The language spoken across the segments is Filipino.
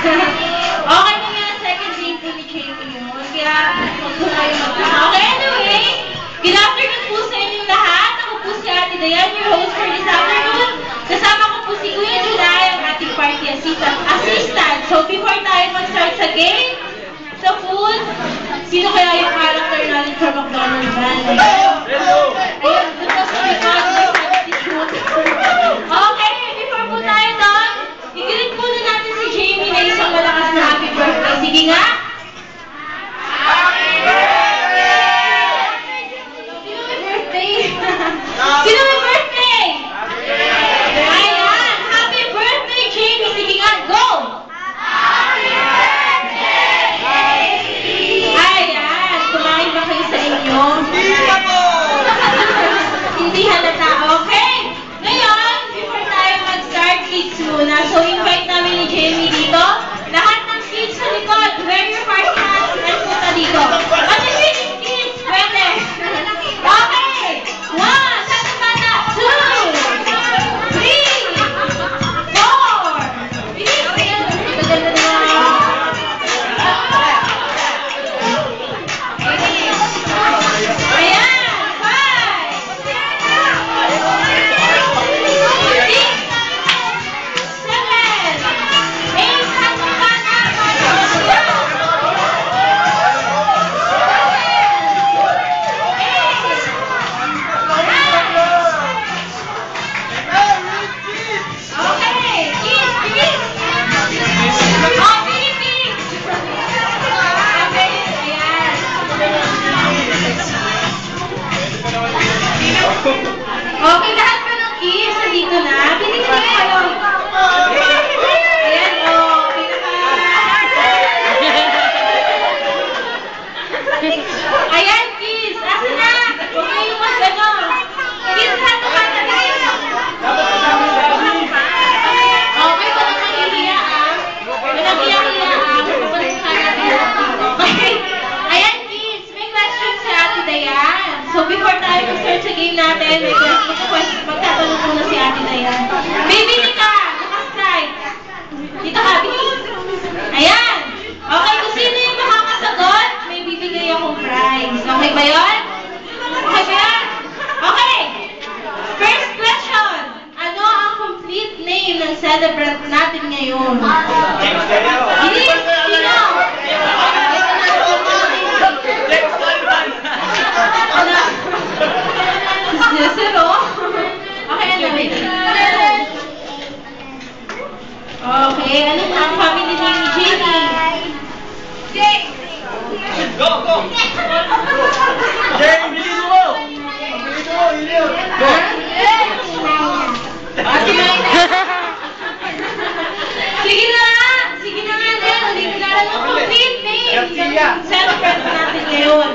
Okay na yan, second game po ni Jamie yun. Kaya, huwag po kayo magkasa. Okay, anyway, good afternoon po sa inyong lahat. Ako po si Ate Dayan, your host for this afternoon. Kasama ko po si Kuya July, ang ating party assistant. So, before tayo mag-start sa game, sa food, sino kaya yung character natin sa McDonald's band? Ayun, dun po sa likod, may substitute. Okay, before po tayo doon, i-greet muna natin si Jamie na isang malakas na happy birthday. Sige nga! Happy birthday! Sino may birthday? Sino may birthday? Ayan! Happy birthday, Jamie! Sige nga, go! Happy birthday! Ayan! Kumain ba kayo sa inyo? Hindi halata. Okay! Ngayon, before tayo mag-start, kids muna. So, invite namin ni Jamie dito. Lahat ng kids sa likod, wear your party hats and punta dito. At the kids, pwede. Okay! 1, satu bata, 2, 3, 4. Bilis! Ayan, maganda na. Ayan, 5. Okay, lahat pa ng kids, nandito na. Pinigil kayo. Ayan, Ayan, kids. Asa na? Huwag kayong mag-ano. Kids, satu bata tayo. Okay, walang mahihiya, Walang hiya-hiya, Pupunta natin. Okay. Ayan, kids. May question si Ate Dayan. So, before tayo mag-start sa game natin, magtatanong muna si Ate Dayan. Baby, Nika! Naka-strike. Dito ka, bilis. Ayan. Okay, kung sino yung makakasagot, may bibigay akong prize. Okay ba yun? Okay ba yun? Okay. First question. Ano ang complete name ng celebrant natin ngayon? Bilis! Sino? Zero? Okay, ano? Okay, ano ang family name ni Jamie? Go! Jamie, bilisan mo! Bilisan mo, Ilio! Go! Sige na nga! Sige na nga din! Hindi ko na alam ang complete name! Celebrate natin ngayon.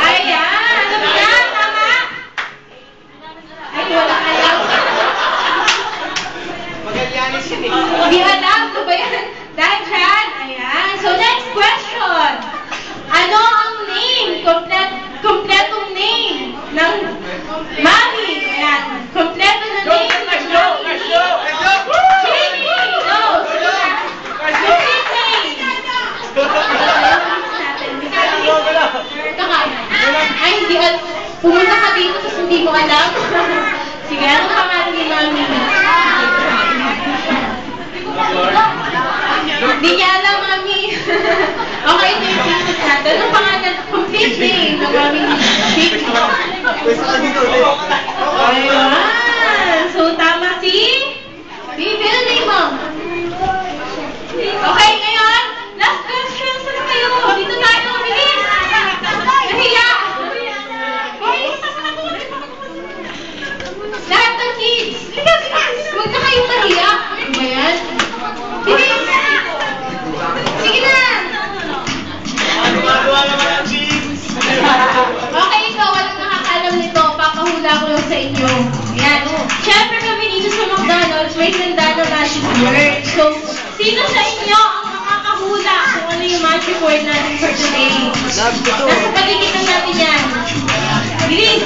Ayan! Ano ba yan? Tama? Ay, wala alam. Magallanes yun eh. Hindi alam. Ano ba yan? Danchan? Ayan. So, next question. Ano ang name? Kompletong name ng Mami. Ayan. Kompleto na name ng Mami. Jamie! Go! Complete name. Ay, hindi alam. Pumunta ka dito tapos hindi mo alam. Sige, anong pangalan ni Mami? Hindi niya alam, Mami. Okay, ito yung pieces natin. Anong pangalan? Complete name ng Mami ni Jamie. Ayan. So, tama si Bill name mo. Okay, ngayon, last question. Saan kayo? Dito tayo. Bilis. Nahiya. Okay. Lahat ng kids. Huwag na kayong mahiya. Ano ba yan? Bilis. Sige na. Okay, ikaw. Walang nakakalam nito. Papahula ko lang sa inyo. Ayan. Siyempre kami dito sa McDonald's, may tanda ng magic word. So, sino sa inyo ang makakahula kung ano yung magic word natin for today? Nasa paligid natin yan. Bilis!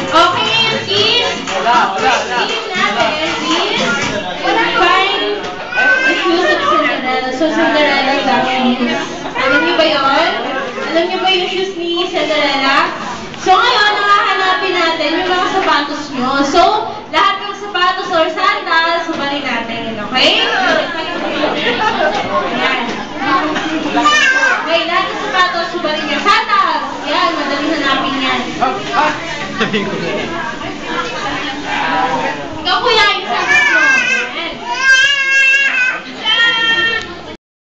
Okay, ngayon, kids. Game natin is find the shoes of Cinderella. So, Cinderella got shoes. Alam niyo ba yun? Alam niyo ba yung shoes ni Cinderella? So, ngayon, nakahanapin natin yung mga sapatos nyo. So, lahat ng sapatos or sandals, subalin natin. Okay? Yan. Okay, lahat ng sapatos, subalin niya. Sandals! Yan, madaling hanapin yan.